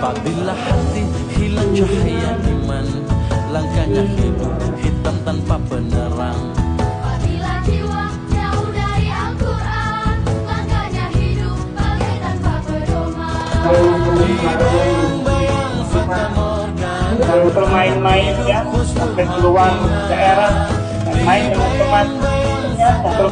Apabila hati hilang cahaya iman, langkahnya hidup hitam tanpa penerang. Apabila jiwa jauh dari Al-Quran, langkahnya hidup bagai tanpa pedoman. Bayang-bayang fata morgana, Lalu bermain-main ya, sampai keluar daerah dan main dengan teman ya, untuk